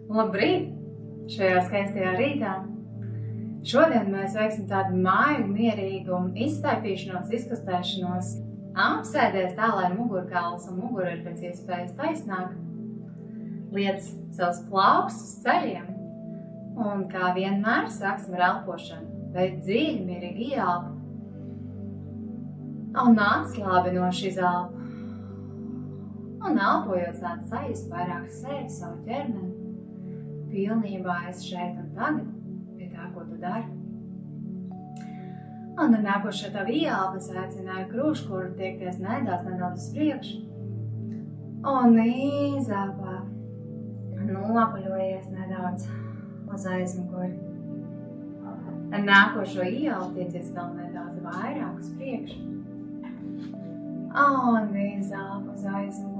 Labrīt! Šajā skaistajā rītā. Šodien mēs veiksim tādu māju, mierīgu izstaipīšanos, izkustēšanos. Apsēdies tā, lai mugurkauls un mugura ir pēc iespējas taisnāk. Liec savus plaukstus ceļiem. Un kā vienmēr sāksim ar elpošanu. Veid dziļi, mierīgi ieelpu. Un atslābinoši izelpu. Un elpojot sāc sajust vairāk sevi, savu ķermeni. Pilnībā esi šeit un tagad, pie tā, ko tu dari. Un ar nākošo tavu ieelpu es aicināju krūškuru tiekties nedaudz uz priekšu. Un izelpā nopaļojies nedaudz uz aizmuguri. Ar nākošo ieelpu tiecies vēl nedaudz vairāk uz priekšu. Un izelpu uz aizmuguri.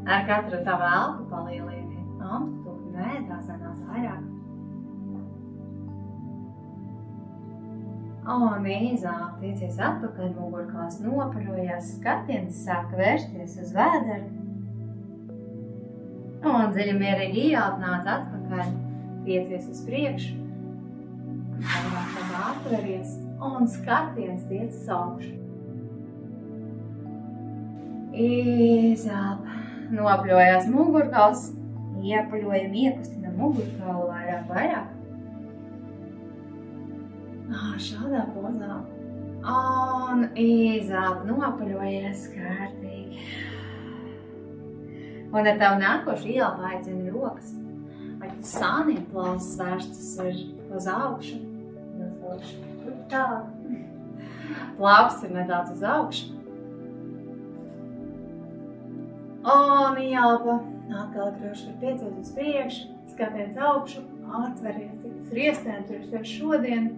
Ar katru tavu elpu palielini amplitūdu nedaudz vairāk. Un izelpu tiecies atpakaļ, mugurkauls nopaļojās, skatiens sāk vērsties uz vēderu. Un dziļi mierīgi ieelpu nāc atpakaļ, tiecies uz priekšu. Vairāk tad atveries un skatiens tiecis augšu. Izelpu. Nopļojās mugurkauls, iepaļojam, iekustina mugurkaulu vairāk. Šādā pozā. Un izelpu, nopaļojies kārtīgi. Un ar tavu nākošu ieelpu aicini rokas. Ar sāniem plausis vērstas ir uz augšu. Tā. Plausis ir nedaudz uz augšu. Un ieelpa, atkal krūškuru tiecies uz priekšu, skatiens augšu, atveries, cik tas ir iespējams tur tev šodien.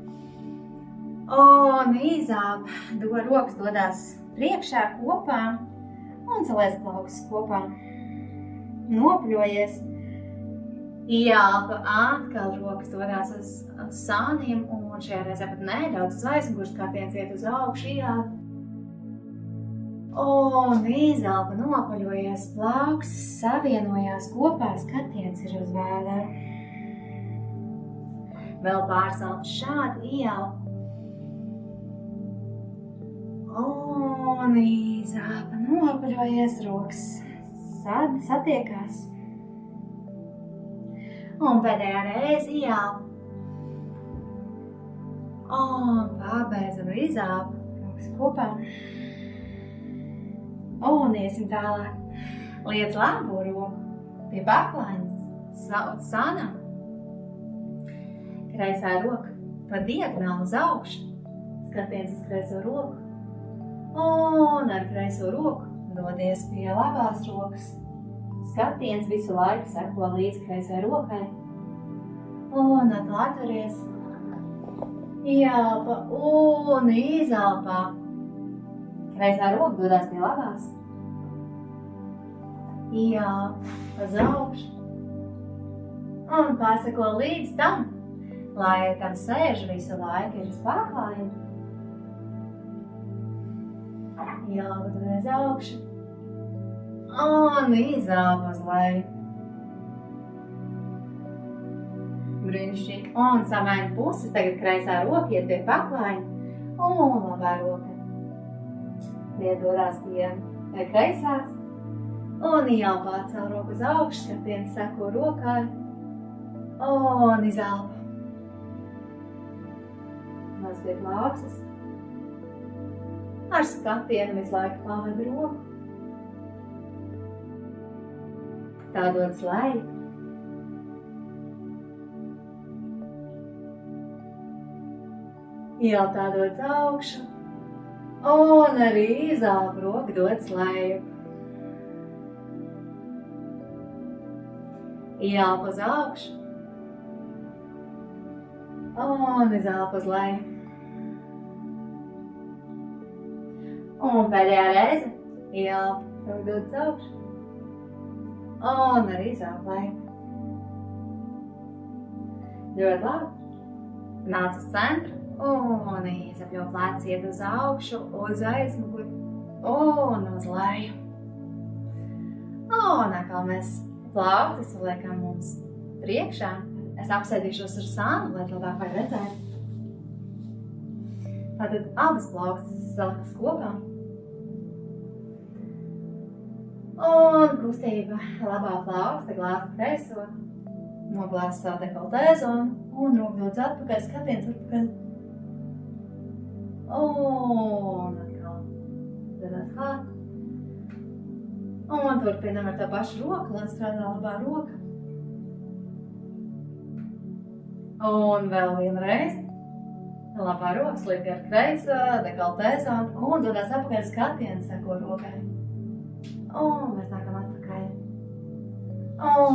Un izelpa, rokas dodās priekšā kopā un saliec plaukstus kopā. Nopļojies, ieelpa, atkal rokas dodās uz sāniem un šajā reizē pat nedaudz uz aizmuguri, skatiens iet uz augšu, ieelpa. Un izelpa, nopaļojies, plaukstus savienojās kopā, skatiens ir uz vēderu. Vēl pāris elpas šādi ieelpa. Un izelpa, nopaļojies, rokas satiekās. Un pēdējā reize ieelpa. Un pabeidzam ar izelpu, rokas kopā. Un iesim tālāk. Liec labo roku pie paklājas sānām. Kreisā roka pa diagonāli uz augšu. Skatiens uz kreiso roku. Un ar kreiso roku dodies pie labās rokas. Skatiens visu laiku seko līdz kreisai rokai. Un atkal atveries. Ieelpa un izelpā. Kreisā roka dodās pie labās. Ieelpa uz augšu. Un paseko līdz tam, lai tam sēž visu laiku ir uz paklājiņu. Ieelpa dodies augšu. Un izelpa uz leju. Brīnišķīgi. Un samaini puses, tagad kreisā roka iet pie paklājiņa. Un labā roka iedodās pie kreisās. Un ieelpa atcel roku uz augšu, skatiens seko rokai. Un izelpa. Mazliet plaukstas. Ar skatienu visu laiku pavadi roku. Tā dodas leju. Ieelpa tā dodas augšu. Un arī izelpa roka dodas leju. Ieelpa uz augšu. Un izelpa uz leju. Un pēdējā reize. Ieelpa roka dodas augšu. Un arī izelpa leju. Ļoti labi. Nāc uz centru. Un izapļo pleci iet uz augšu, uz aizmuguri un uz leju. Un atkal mēs plauktis liekam mums priekšā. Es apsēdīšos ar sānu, lai labāk var redzēt. Tātad abas plauktis saliktas kopā. Un kustība labā plauksta glāsta kreiso, noglāsta savu dekoltē zonu un rokdodas atpakaļ, skatiens atpakaļ. Un atkal darās klāt. Un turpinam ar tā pašu roku, lai strādā labā roka. Un vēl vienreiz. Labā roka slīd ar kreiso, dekoltē zonu un dodas atpakaļ, skatiens seko rokai. Un mēs nākam atpakaļ.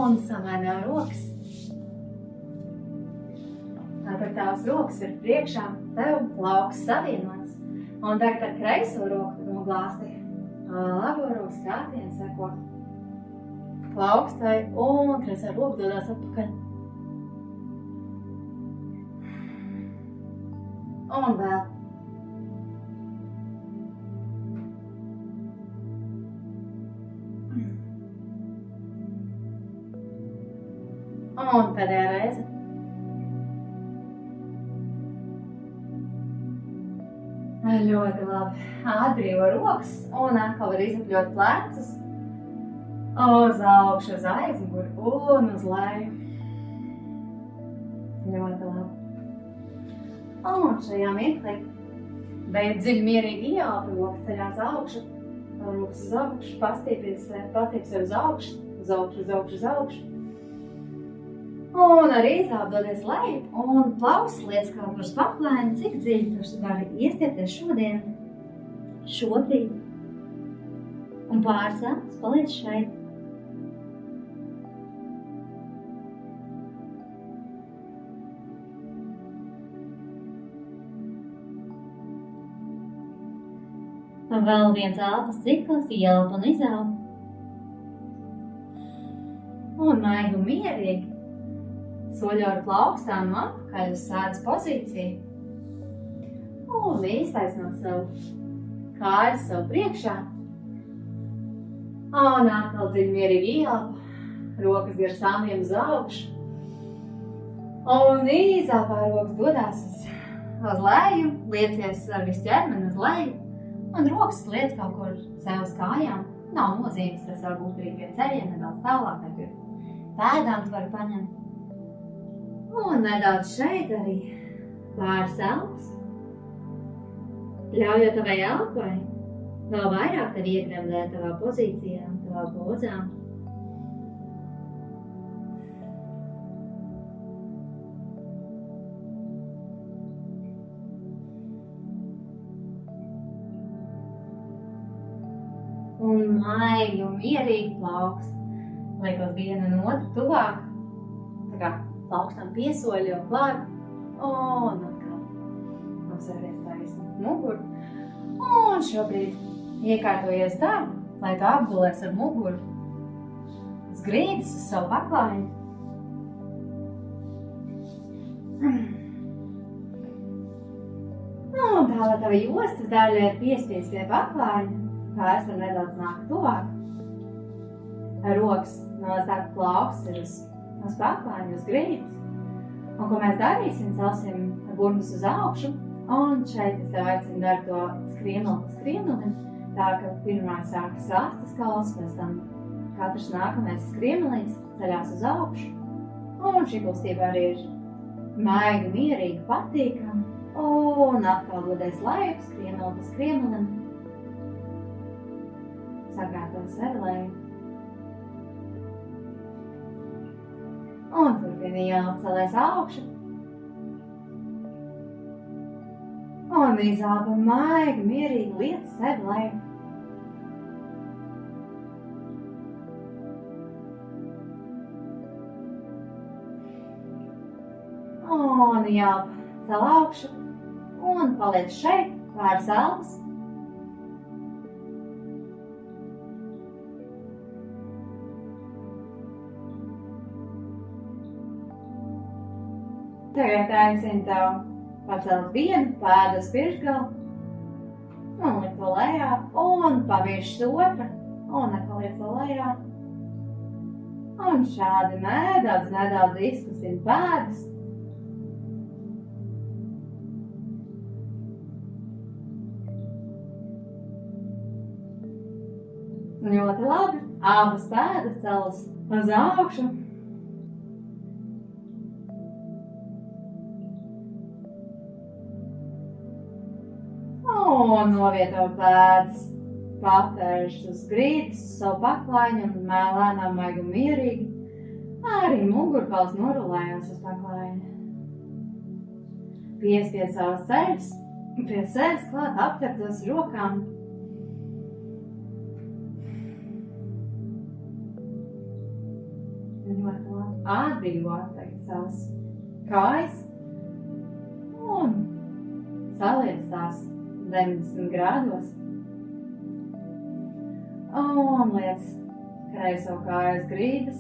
Un samainām rokas. Tātad tavas rokas ir priekšā, tev plauks savienots. Un tagad ar kreiso roku noglāsti. Labo roku skatiens seko plaukstai un kreisā roka dodas atpakaļ. Un vēl. Un pēdējā reize. Ļoti labi. Atbrīvo rokas un atkal var izapļot plecus. Uz augšu, uz aizmuguri un uz leju. Ļoti labi. Un šajā mirklī beidz dziļi mierīgi ieelpa, rokas ceļās augšu, rokas uz augšu, pastīpies sev uz augšu, uz augšu, uz augšu, uz augšu. Un arī izelpa dodies leju un plausis liec kaut kur uz paklājiņu, cik dziļi tu vari iestiepties šodien, šobrīd. Un pārsāks paliec šeit. Vēl viens elpas cikls, ielpa un izelpa. Un maigi un mierīgi soļo ar plaukstām atpakaļ uz sēdas pozīciju. Un iztaisnot savu kājas sev priekšā. Un atkal dziļi mierīgi ielpa, rokas gar sāmiem uz augšu. Un izelpā rokas dodās uz leju, liecies ar visu ķermeni uz leju. Un rokas liec kaut kur sev uz kājām. Nav nozīmes, tas var būt arī pie ceļiem, nedaudz tālāk, vai pie pēdām tu vari paņemt. Un nedaudz šeit arī pāris elpas. Ļaujot tavai elpai vēl vairāk tevi iegremdēt tavā pozīcijā, tavā pozā. Un maigi un mierīgi plauks, liekot vienu un otru tuvāk, tā kā plaukstam piesoļo klāt, un atkal apsēries taisni muguru. Un šobrīd iekārtojies tā, lai tu apgulies ar muguru uz grīdas, uz savu paklājiņu. Un tā, lai tava jostas daļa ir piespiest pie paklājiņa, kājas var nedaudz nākt tuvāk. Rokas nolēstāk plauks ir uz paklājiņu, uz grīdas. Un ko mēs darīsim, celsim burnas uz augšu. Un šeit es tev aicinu darīt to skrienuli pa skrienulim. Tā, ka pirmā sākas astes kauls, pēc tam katrs nākamais skrienulīts ceļās uz augšu. Un šī kustība arī ir maigi, mierīgi, patīkami. Un atkal dodies leju, skrienuli pa skrienulim. Sakārtot sevi leju. Un turpini jācelēs augšu. Un izelpa maigi, mierīgi liec sevi leju. Un jāelpa cel augšu. Un paliec šeit, pāris elpas. Tagad aicinu tev pacelt vienu pēdu uz pirkstgalu un likt to lejā un paviršs otra un atkal likt to lejā Un šādi nedaudz izkustina pēdas. Ļoti labi. Abas pēdas celas uz augšu. Un novieto pēdas. Papēršas uz grīdas, uz savu paklājiņu un lēnām maigi un mierīgi. Arī mugurkauls norulējās uz paklājiņu. Piespied savas ceļas, pie sevis klāt aptvertos rokām. Ļoti labi. Atbrīvot tagad savas kājas un saliec tās 90 grādos. Un liec kreiso kājas grīdas,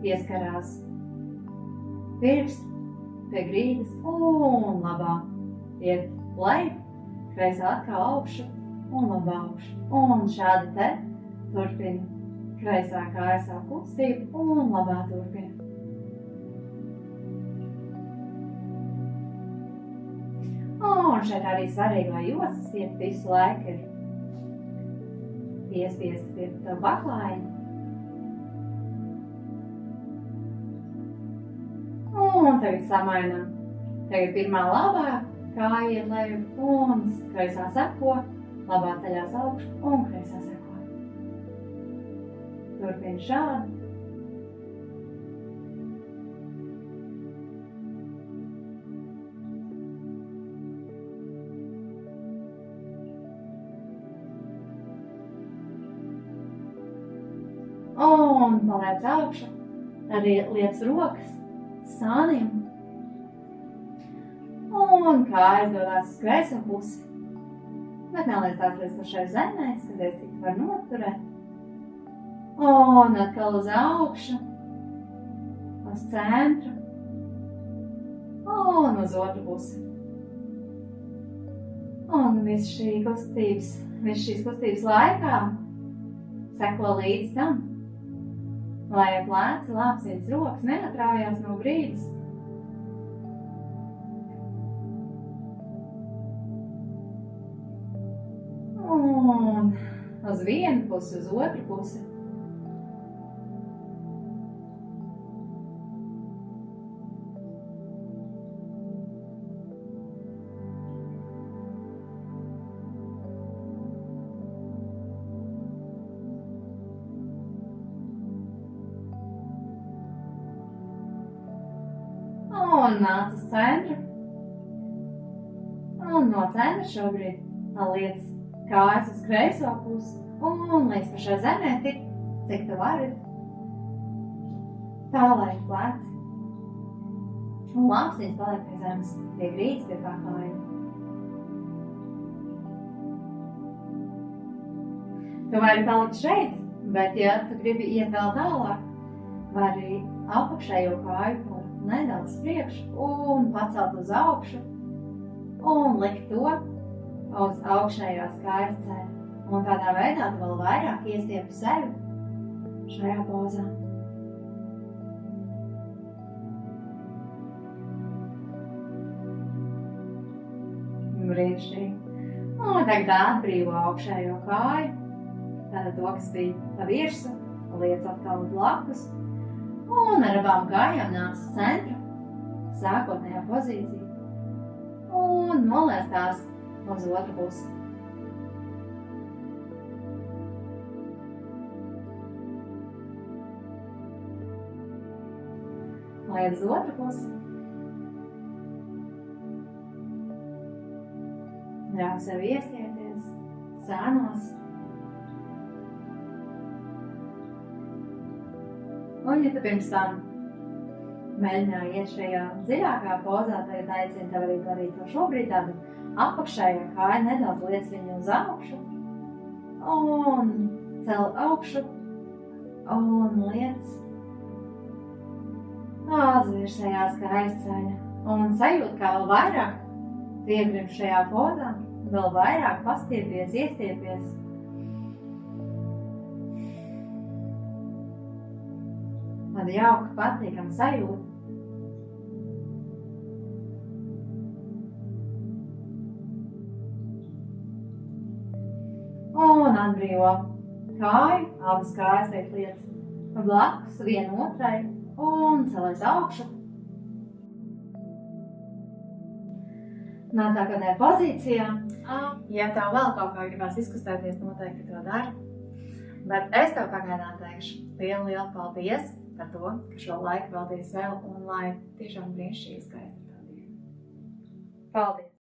pieskarās pirksts pie grīdas un labā iet leju, kreisā atkal augšu un labā augšu. Un šādi te turpina kreisā kāja savu kustību un labā turpina. Un šeit arī svarīgi, lai jostas stiep visu laiku ir piespiest pie tavu paklājiņu. Un tagad samainam. Tagad pirmā labā kāja iet leju un kreisā seko, labā ceļās augšu un kreisā seko. Turpina šādi. Un paliec augšu, arī liec rokas sāniem. Un kājas dodās uz kreiso pusi. Bet neliec tās līdz pašai zemē, skaties, cik var noturēt. Un atkal uz augšu, uz centru un uz otru pusi. Un visu šīs kustības laikā seko līdz tam, lai pleci, lāpsītas rokas neatrājās no grīdas. Un uz vienu pusi, uz otru pusi. Un nāc uz centru. Un no centra šobrīd liec kājas uz kreiso pusi un līdz pašai zemē tik, cik tu vari. Tālaik pleci. Un lāpstītes paliek pie zemes, pie grīdas, pie paklājuma. Tu vari palikt šeit, bet ja tu gribi iet vēl tālāk, vari apakšējo kāju nedaudz priekšu un pacelt uz augšu un likt to uz augšējās kājas ceļa. Un tādā veidā tu vēl vairāk iestiepi sevi šajā pozā. Brīnišķīgi. Un tagad atbrīvo augšējo kāju. Tātad to, kas bija pa virsu, liec atkal blakus. Un ar abām kājām nāc uz centru, sākotnējā pozīcija. Un noliec tās uz otru pusi. Liec uz otru pusi. Ļauj sev iestiepties sānos. Un, ja tu pirms tam mēģināji iet šajā dziļākā pozā, tagad aicinu tev arī darīt to šobrīd, tādu apakšējā kāja nedaudz liec viņu uz augšu un cel augšu un liec uz virsējās kājas ceļa. Un sajūt, kā vēl vairāk piegrim šajā pozā, vēl vairāk pastiepies, iestiepies. Tāda jauka, patīkama sajūta. Un atbrīvo kāju, abas kājas tiek lietas blakus viena otrai un celies augšu. Nāc nākamajā pozīcijā. Ja tev vēl kaut kā gribās izkustēties, noteikti to dari. Bet es tev pagaidām teikšu lielu paldies par to, ka šo laiku veltīji sev un lai tiešām brīnišķīgi skaista tā diena. Paldies!